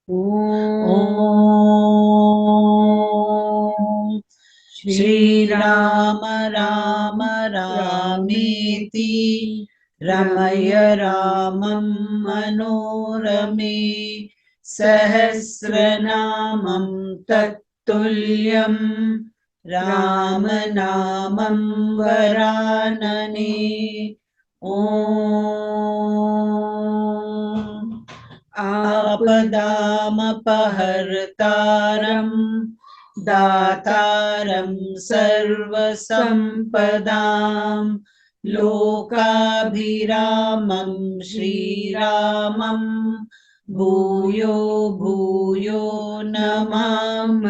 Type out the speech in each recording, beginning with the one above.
ॐ श्रीराम राम रामेति रमय रामं मनोरमे सहस्रनामं तत्तुल्यं रामनामं वरानने। ॐ आपदामपहर्तारं दातारं सर्वसम्पदां लोकाभिरामं श्रीरामं भूयो भूयो नमाम्यहम्।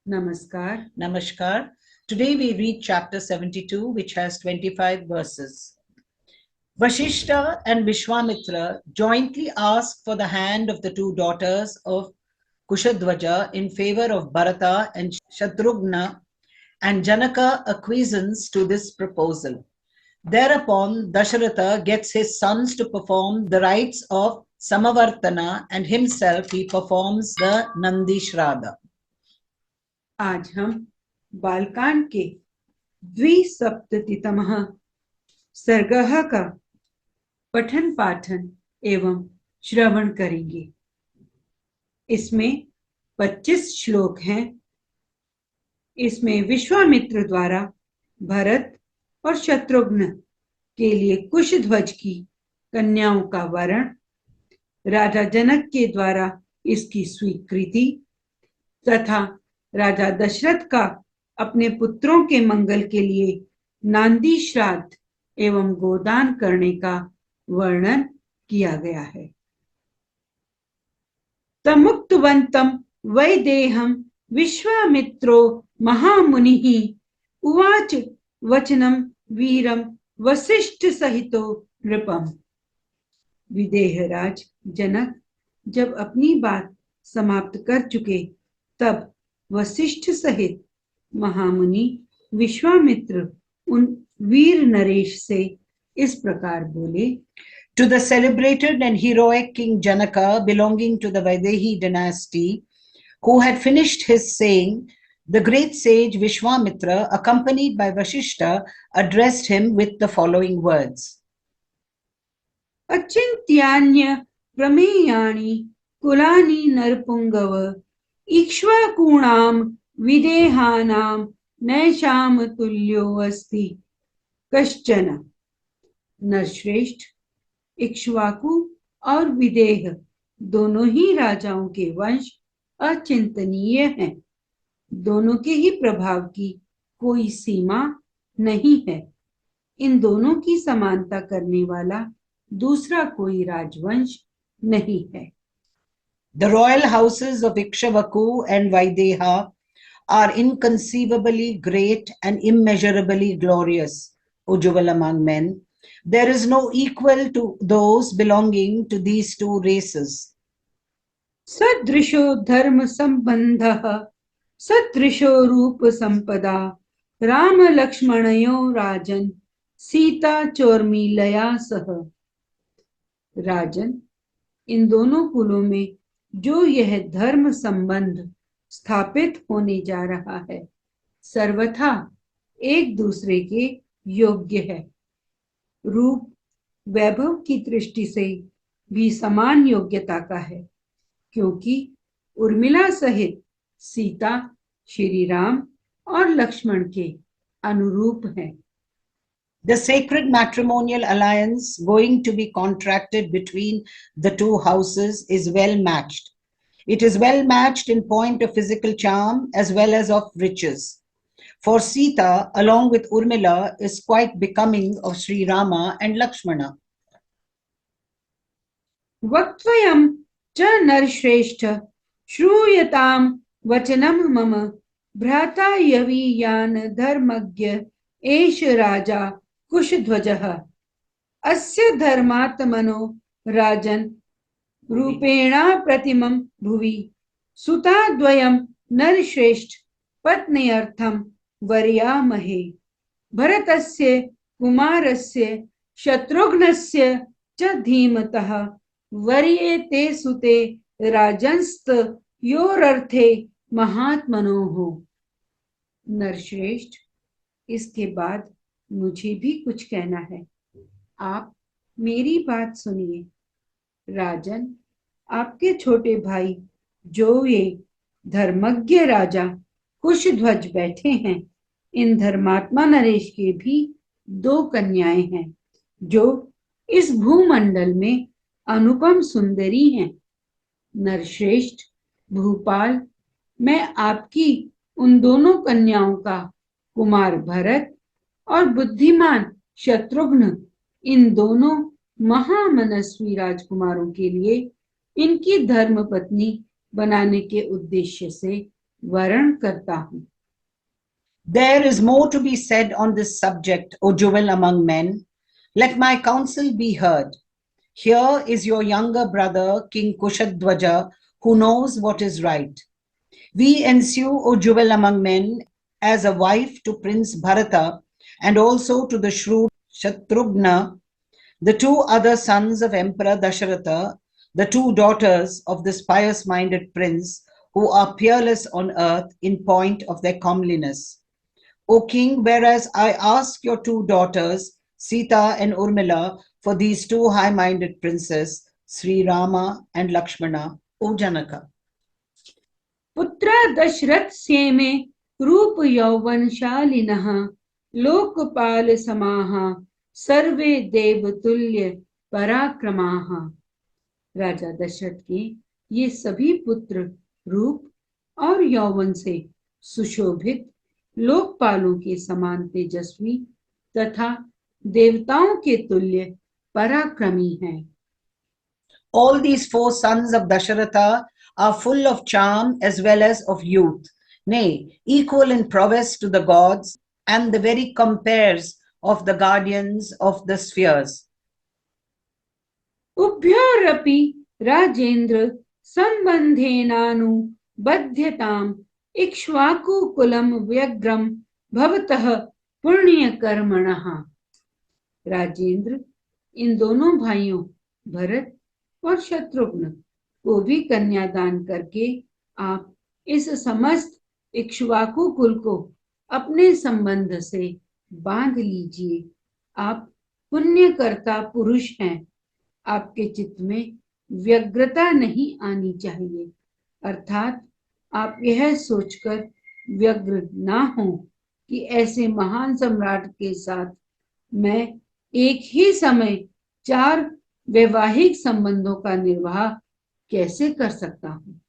Namaskar. Today we read chapter 72, which has 25 verses. Vashishta and Vishwamitra jointly asked for the hand of the two daughters of Kushadwaja in favor of Bharata and Shatrughna, and Janaka acquiescence to this proposal. Thereupon, Dasharatha gets his sons to perform the rites of Samavartana, and himself he performs the Nandi Shraddha. आज हम बालकांड के द्विसप्ततितमः सर्गः का पठन पाठन एवं श्रवण करेंगे। इसमें 25 श्लोक हैं। इसमें विश्वामित्र द्वारा भरत और शत्रुघ्न के लिए कुशध्वज की कन्याओं का वरण, राजा जनक के द्वारा इसकी स्वीकृति तथा राजा दशरथ का अपने पुत्रों के मंगल के लिए नांदी श्राद्ध एवं गोदान करने का वर्णन किया गया है। तमुक्तवन्तं वैदेहं विश्वामित्रो महामुनिः उवाच वचनं वीरं वसिष्ठ सहितो नृपम्। विदेहराज जनक जब अपनी बात समाप्त कर चुके, तब वशिष्ठ सहित महामुनि विश्वामित्र उन वीर नरेश से इस प्रकार बोले। To the celebrated and heroic King Janaka, belonging to the Vaidehi dynasty, who had finished his saying, the great sage Vishwamitra, accompanied by Vashishta, addressed him with the following words. Achintyanya prameyani kulani narpungav ikshvakunam videhanam naisham tulyo asti kaschana। नरश्रेष्ठ, Ikshvaku और विदेह दोनों ही राजाओं के वंश अचिंतनीय हैं। दोनों के ही प्रभाव की कोई सीमा नहीं है। इन दोनों की समानता करने वाला दूसरा कोई राजवंश नहीं है। The royal houses of Ikshvaku and Vaideha are inconceivably great and immeasurably glorious, Ujjwal among men. There is no equal to those belonging to these two races. सदृशो धर्म संबंधः सदृशो रूप संपदा राम लक्ष्मणयो राजन सीता चोर्मिलया सह। राजन, इन दोनों कुलों में जो यह धर्म संबंध स्थापित होने जा रहा है, सर्वथा एक दूसरे के योग्य है। रूप वैभव की दृष्टि से भी समान योग्यता का है, क्योंकि उर्मिला सहित सीता श्री राम और लक्ष्मण के अनुरूप है। The sacred matrimonial alliance going to be contracted between the two houses is well matched. It is well matched in point of physical charm as well as of riches. For Sita, along with Urmila, is quite becoming of Sri Rama and Lakshmana. वक्त्वयं च नरश्रेष्ठ श्रूयतां वचनं मम भ्राता यवीयान धर्मज्ञ एष राजा कुशध्वजः। अस्य धर्मात्मनो राजन् रूपेणा प्रतिमं भुवि सुताद्वयं नरश्रेष्ठ पत्न्यर्थं वर्यामहे। भरतस्य कुमारस्य शत्रुघ्नस्य च धीमतः वर्ये ते सुते राजंस्त योरर्थे महात्मनोः। नरश्रेष्ठ, इसके बाद मुझे भी कुछ कहना है। आप मेरी बात सुनिए। राजन, आपके छोटे भाई जो ये धर्मज्ञ राजा कुशध्वज बैठे हैं, इन धर्मात्मा नरेश के भी 2 कन्याएं हैं जो इस भूमंडल में अनुपम सुंदरी हैं। नरश्रेष्ठ भूपाल, मैं आपकी उन दोनों कन्याओं का कुमार भरत और बुद्धिमान शत्रुघ्न, इन दोनों महामनस्वी राजकुमारों के लिए इनकी धर्म पत्नी बनाने के उद्देश्य से वरण करता हूँ। There is more to be said on this subject, O jewel among men. Let my counsel be heard. Here is your younger brother, King Kushadwaja, who knows what is right. We ensue, O jewel among men, as a wife to Prince Bharata and also to the shrewd Shatrughna, the 2 other sons of Emperor Dasharatha, the 2 daughters of this pious-minded prince, who are peerless on earth in point of their comeliness. O king, whereas I ask your 2 daughters, Sita and Urmila, for these 2 high-minded princes, Sri Rama and Lakshmana, O Janaka. पुत्र दशरथ सेमे रूप यौवनशालिनः लोकपाल समाः सर्वे देवतुल्य पराक्रमाः। राजा दशरथ के ये सभी पुत्र रूप और यौवन से सुशोभित, लोकपालों के समान तेजस्वी तथा देवताओं के तुल्य पराक्रमी हैं। All these 4 sons of Dasharatha are full of charm as well as of youth, nay, equal in prowess to the gods and the very compeers of the guardians of the spheres. उभयोरपि Rajendra संबंधेनानुबध्यताम् इक्ष्वाकुकुलं व्यग्रं भवतः पुण्यकर्मणः। राजेंद्र, इन दोनों भाइयों भरत और शत्रुघ्न को भी कन्यादान करके आप इस समस्त इक्ष्वाकु कुल को अपने संबंध से बांध लीजिए। आप पुण्यकर्ता पुरुष हैं। आपके चित्त में व्यग्रता नहीं आनी चाहिए, अर्थात आप यह सोचकर व्यग्र ना हो कि ऐसे महान सम्राट के साथ मैं एक ही समय 4 वैवाहिक संबंधों का निर्वाह कैसे कर सकता हूँ।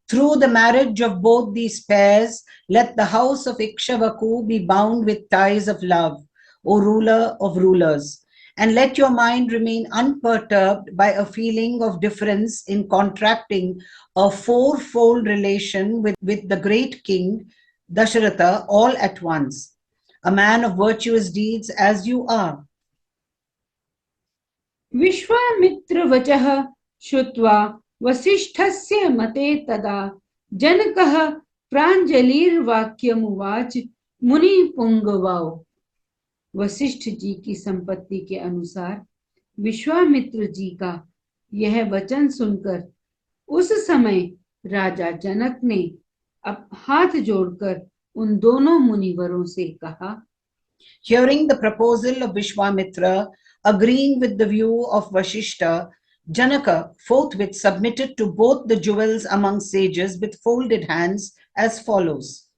Through the marriage of both these pairs, let the house of Ikshavaku be bound with ties of love, O ruler of rulers, and let your mind remain unperturbed by a feeling of difference in contracting a 4-fold relation with the great king Dasharatha all at once, a man of virtuous deeds as you are. Vishwamitra वचः श्रुत्वा वसिष्ठस्य मते तदा जनकः प्राञ्जलिर्वाक्यमुवाच मुनिपुंगवौ। वशिष्ठ जी की संपत्ति के अनुसार विश्वामित्र जी का यह वचन सुनकर उस समय राजा जनक ने अब हाथ जोड़कर उन दोनों मुनिवरों से कहा। Hearing the proposal of Vishwamitra, agreeing with the view of Vashishta, Janaka forthwith submitted to both the jewels among sages with folded hands as follows.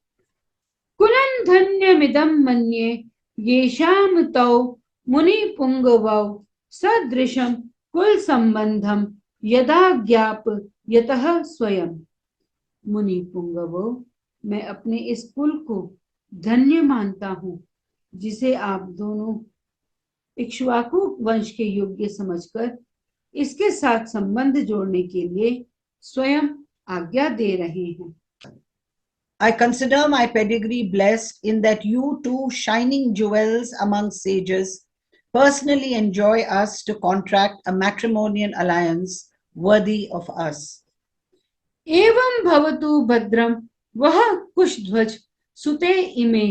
कुलं धन्यमिदं मन्ये येषां तौ मुनिपुंगवौ सदृशं कुल संबंधं यदा ज्ञाप यतः स्वयं। मुनिपुंगवो, मैं अपने इस कुल को धन्य मानता हूँ जिसे आप दोनों इक्ष्वाकु वंश के योग्य समझकर इसके साथ संबंध जोड़ने के लिए स्वयं आज्ञा दे रहे हैं। I consider my pedigree blessed in that you 2 shining jewels among sages personally enjoy us to contract a matrimonial alliance worthy of us. एवं भवतु भद्रं वह कुशध्वज सुते इमे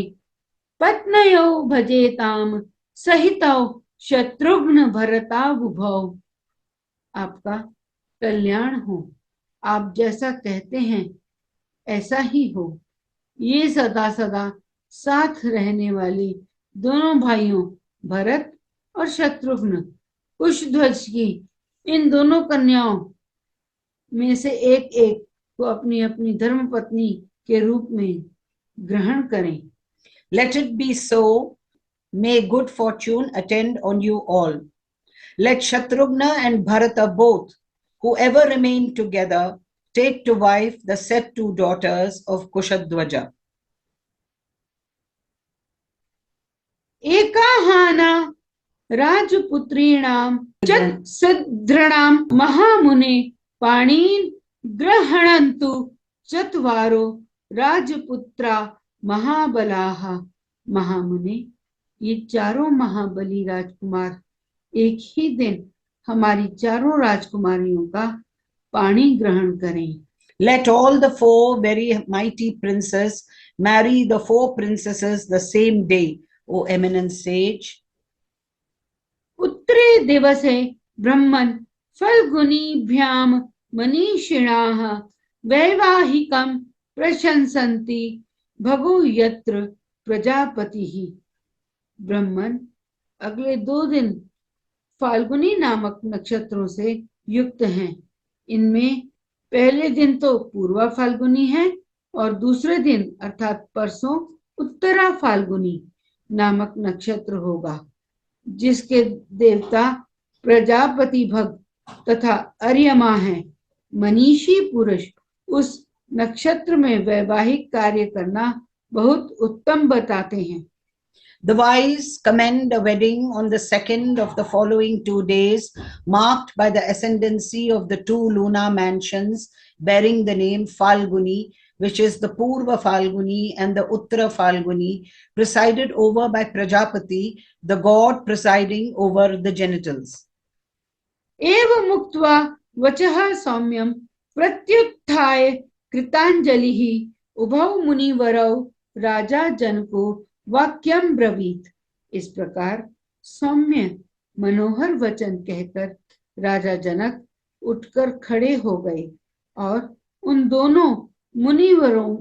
पत्नयो भजेताम सहितौ शत्रुघ्न भरताबुभौ। आपका कल्याण हो। आप जैसा कहते हैं ऐसा ही हो। ये सदा सदा साथ रहने वाली दोनों भाइयों भरत और शत्रुघ्न कुशध्वज की इन दोनों कन्याओं में से एक एक को अपनी अपनी धर्मपत्नी के रूप में ग्रहण करें। Let it be so. May good fortune attend on you all. Let Shatrughna and Bharata both, whoever remain together, take to wife the said two daughters of Kushadwaja. एकाहाना राजपुत्रीणां सद्रणां महामुने पाणीन् ग्रहणन्तु चत्वारो राजपुत्रा महाबलाः। महामुने, ये चारों महाबली राजकुमार एक ही दिन हमारी चारों राजकुमारियों का पाणी ग्रहण करें। Let all the four very mighty princes marry the four princesses the same day, O eminent sage. उत्तरे दिवसे ब्रह्मन् फल्गुनीभ्यां मनीषिणाः वैवाहिकं प्रशंसन्ति भगो यत्र प्रजापतिः। ब्रह्मन अगले 2 दिन फाल्गुनी नामक नक्षत्रों से युक्त हैं। इनमें पहले दिन तो पूर्वा फाल्गुनी है और दूसरे दिन अर्थात परसों उत्तरा फाल्गुनी नामक नक्षत्र होगा, जिसके देवता प्रजापति भग तथा अर्यमा हैं। मनीषी पुरुष उस नक्षत्र में वैवाहिक कार्य करना बहुत उत्तम बताते हैं। The wise commend a wedding on the 2nd of the following 2 days, marked by the ascendancy of the 2 lunar mansions bearing the name Falguni, which is the Purva Falguni and the Uttara Falguni, presided over by Prajapati, the god presiding over the genitals. एवं मुक्त्वा वचः सौम्यं प्रत्युत्थाय कृतांजलिः उभौ मुनिवरौ राजा जनको वाक्यम ब्रवीत। इस प्रकार सौम्य मनोहर वचन कहकर राजा जनक उठकर खड़े हो गए और उन दोनों मुनिवरों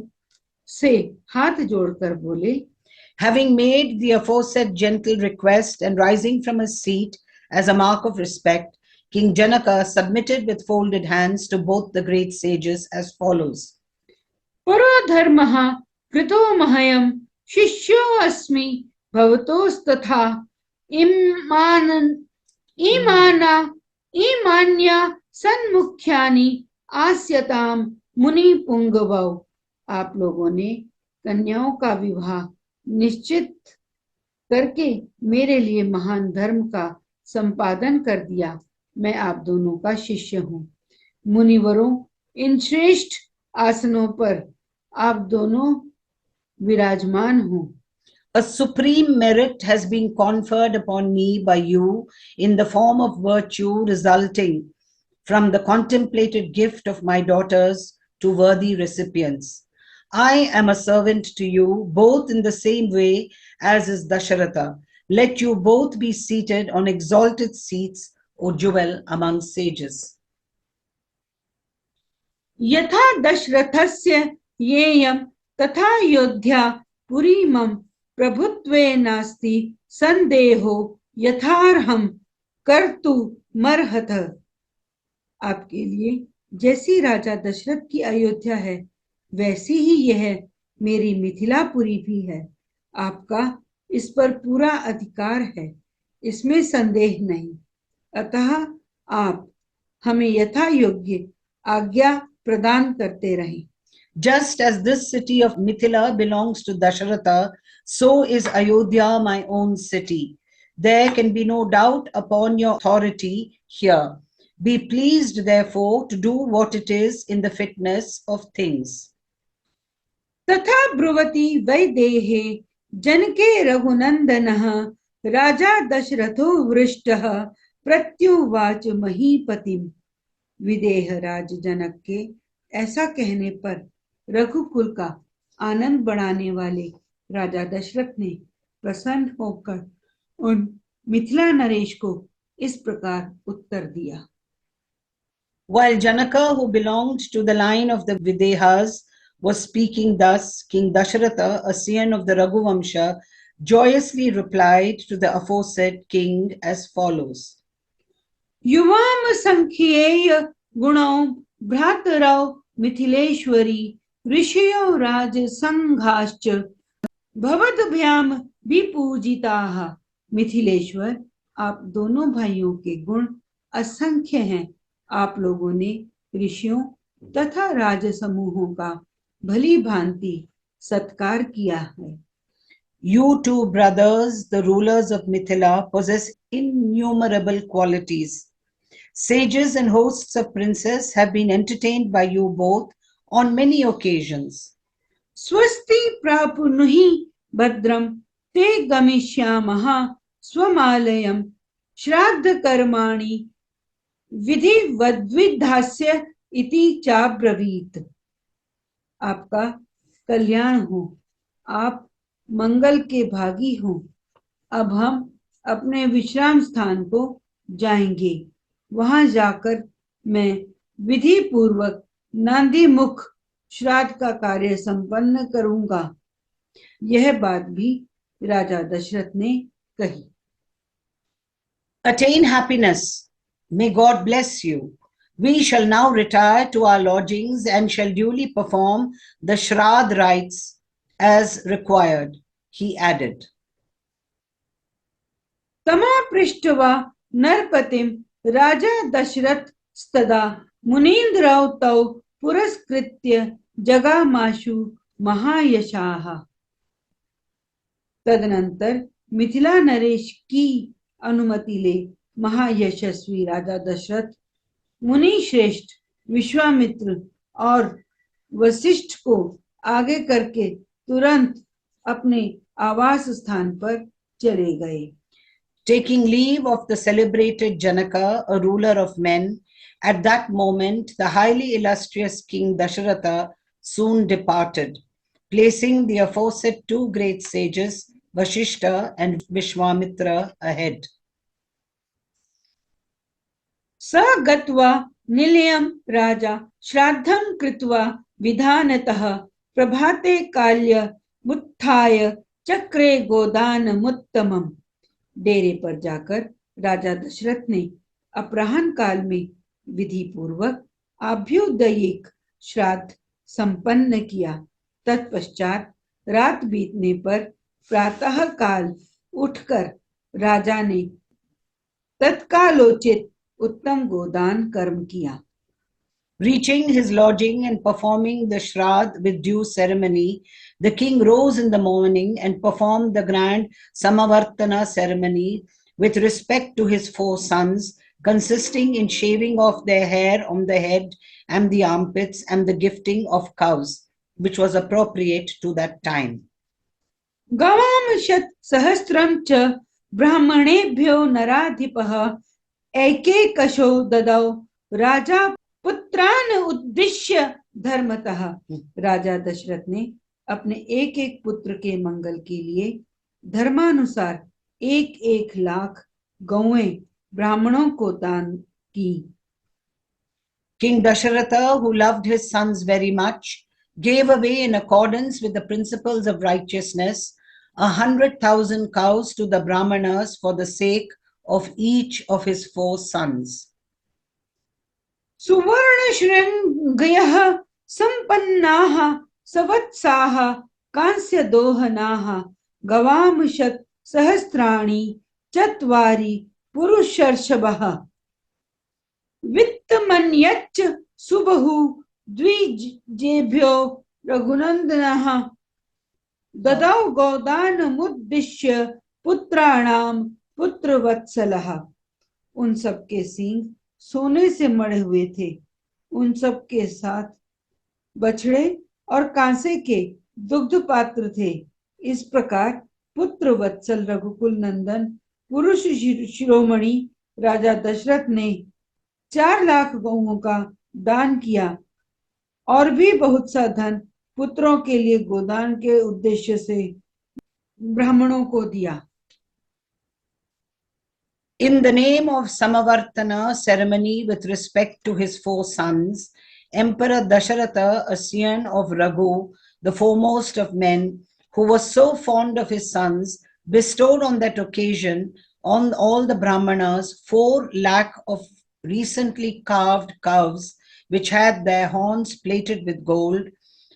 से हाथ जोड़कर बोले, Having made the aforesaid gentle request and rising from his seat as a mark of respect, King Janaka submitted with folded hands to both the great sages as follows. परो धर्मः कृतो मह्यं शिष्यो अस्मि भवतोस्तथा इमान्या सन्मुख्यानि आस्यतां मुनि पुंगवौ। आप लोगों ने कन्याओं का विवाह निश्चित करके मेरे लिए महान धर्म का संपादन कर दिया। मैं आप दोनों का शिष्य हूँ। मुनिवरों, इन श्रेष्ठ आसनों पर आप दोनों विराजमान हो। A supreme merit has been conferred upon me by you in the form of virtue resulting from the contemplated gift of my daughters to worthy recipients. I am a servant to you both in the same way as is Dasharatha. Let you both be seated on exalted seats, O jewel among sages. यथा दशरथस्य येयं तथा योध्या पुरीमं प्रभुत्वे नास्ति संदेहो यथार्हं कर्तुमर्हतः। आपके लिए जैसी राजा दशरथ की अयोध्या है वैसी ही यह मेरी मिथिलापुरी भी है। आपका इस पर पूरा अधिकार है, इसमें संदेह नहीं। अतः आप हमें यथा योग्य आज्ञा प्रदान करते रहें। Just as this city of Mithila belongs to Dasharatha, so is Ayodhya my own city. There can be no doubt upon your authority here. Be pleased, therefore, to do what it is in the fitness of things. तथा ब्रुवति वैदेहे जनके रघुनंदनः राजा दशरथो वृष्टः प्रत्युवाच महीपतिम। विदेह राज जनक के ऐसा कहने पर रघुकुल का आनंद बढ़ाने वाले राजा दशरथ ने प्रसन्न होकर उन मिथिला नरेश को इस प्रकार उत्तर दिया। While Janaka, who belonged to the line of the Videhas, was speaking thus, King Dasharatha, a scion of the Raghuvamsha, joyously replied to the aforesaid king as follows. युवाम संख्येय गुणों भ्रातरौ मिथिलेश्वरी ऋषयो राज संघाश्च भवद्भ्याम विपूजिताः। मिथिलेश्वर, आप दोनों भाइयों के गुण असंख्य हैं। आप लोगों ने ऋषियों तथा राज समूहों का भली भांति सत्कार किया है। You two brothers, the rulers of Mithila, possess innumerable qualities. Sages and hosts of princes have been entertained by you both on many occasions. स्वस्ति प्रापुनुहि भद्रम ते गमिष्यामः स्वमालयम् श्राद्ध कर्माणि विधिवद्विधास्य इति चाब्रवीत। आपका कल्याण हो, आप मंगल के भागी हो। अब हम अपने विश्राम स्थान को जाएंगे। वहां जाकर मैं विधि पूर्वक नांदी मुख श्राद्ध का कार्य संपन्न करूंगा। यह बात भी राजा दशरथ ने कही। Attain happiness. May God bless you. We shall now retire to our lodgings and shall duly perform the Shraddh rites as required, he added. तमापृष्ट्वा नरपतिं राजा दशरथ स्तदा मुनीन्द्रौ तौ पुरस्कृत्य जगामाशु महायशाः। तदनंतर मिथिला नरेश की अनुमति ले महायशस्वी राजा दशरथ मुनि श्रेष्ठ विश्वामित्र और वशिष्ठ को आगे करके तुरंत अपने आवास स्थान पर चले गए। Taking leave of the celebrated Janaka, a ruler of men, at that moment the highly illustrious King Dasharatha soon departed, placing the aforesaid two great sages, Vashishta and Vishwamitra, ahead. स गत्वा निलयं राजा श्राद्धं कृत्वा विधानतः प्रभाते काल्य मुत्थाय चक्रे गोदानमुत्तमम्। डेरे पर जाकर राजा दशरथ ने अपराह्न काल में विधि पूर्वक अभ्युदयिक श्राद्ध संपन्न किया। तत्पश्चात रात बीतने पर प्रातः काल उठकर राजा ने तत्कालोचित उत्तम गोदान कर्म किया। Reaching his lodging and performing the Shraddh with due ceremony, the king rose in the morning and performed the grand Samavartana ceremony with respect to his 4 sons, consisting in shaving off their hair on the head and the armpits and the gifting of cows, which was appropriate to that time. गवाम शत सहस्त्रम च ब्राह्मणेभ्यो नराधिपः एकैकशो ददौ राजा पुत्रान उद्दिश्य धर्मतः। राजा दशरथ ने अपने एक एक पुत्र के मंगल के लिए धर्मानुसार 1-1 लाख गौएं ब्राह्मणों को दान की। King Dasharatha, who loved his sons very much, gave away in accordance with the principles of righteousness 100,000 cows to the Brahmanas for the sake of each of his 4 sons. सुवर्ण श्रृंगयः संपन्नाः सवत्साः कांस्य दोहनाः गवाम शत सहस्राणि चत्वारि पुरुषर्षभः वित्तमन्यच्च सुबहु द्विजेभ्यो रघुनंदनः ददौ गोदानमुद्दिश्य पुत्राणाम पुत्रवत्सलः। उन सब के सींग सोने से मढ़े हुए थे। उन सब के साथ बछड़े और कांसे के दुग्ध पात्र थे। इस प्रकार पुत्र वत्सल रघुकुल नंदन पुरुष शिरोमणि राजा दशरथ ने 4 लाख गौओं का दान किया और भी बहुत सा धन पुत्रों के लिए गोदान के उद्देश्य से ब्राह्मणों को दिया। In the name of Samavartana ceremony with respect to his 4 sons, Emperor Dasharatha, a scion of Raghu, the foremost of men, who was so fond of his sons, bestowed on that occasion on all the Brahmanas 4 lakh of recently carved cows, which had their horns plated with gold,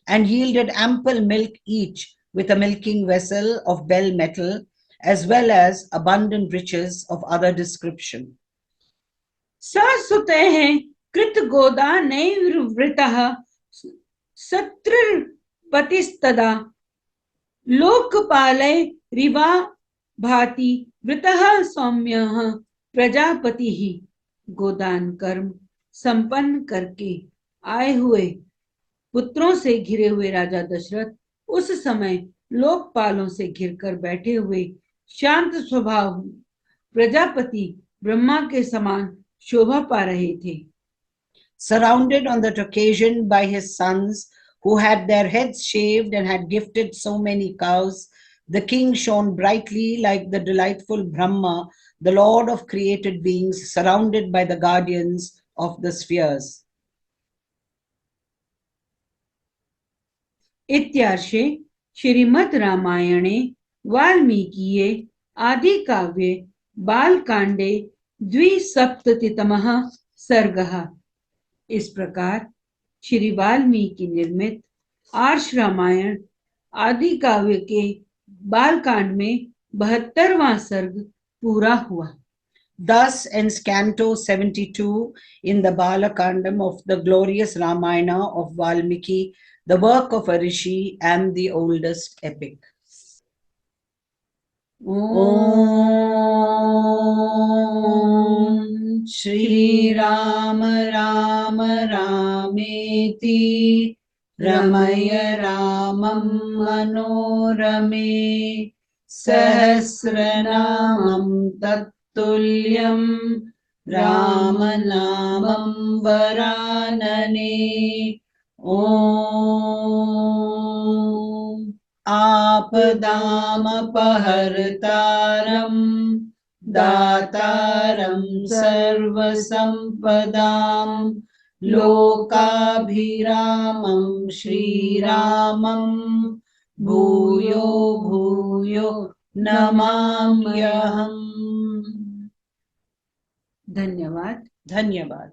and yielded ample milk each with a milking vessel of bell metal, as well as abundant riches of other description. ससुतेः कृत गोदा नैर्वृतः सत्रपतिस्तदा लोकपालै रिवा भाति वृतः सौम्यः प्रजापतिः। गोदान कर्म संपन्न करके आए हुए पुत्रों से घिरे हुए राजा दशरथ उस समय लोकपालों से घिरकर बैठे हुए शांत स्वभाव प्रजापति ब्रह्मा के समान शोभा पा रहे थे। Surrounded on that occasion by his sons, who had their heads shaved and had gifted so many cows, the king shone brightly like the delightful Brahma, the lord of created beings, surrounded by the guardians of the spheres. इत्यार्षे श्रीमद् रामायणे वाल्मीकिये आदि काव्ये बालकांडे 2सप्ततितमः सर्गः। इस प्रकार श्री वाल्मीकि निर्मित आर्ष रामायण आदि काव्य के बालकांड में 72वां सर्ग पूरा हुआ। Thus ends Canto 72 in the Balakandam of the glorious Ramayana of Valmiki, the work of a rishi and the oldest epic. Om Shri Rama Rama Rameti Ramaya Ramam Manorame Sahasranamam Tattulyam Ramanamam Varanane. Om Apadamapahartaram Dataram Sarvasampadam Lokabhiramam Shri Ramam Bhuyo Bhuyo Namamyaham. धन्यवाद। धन्यवाद।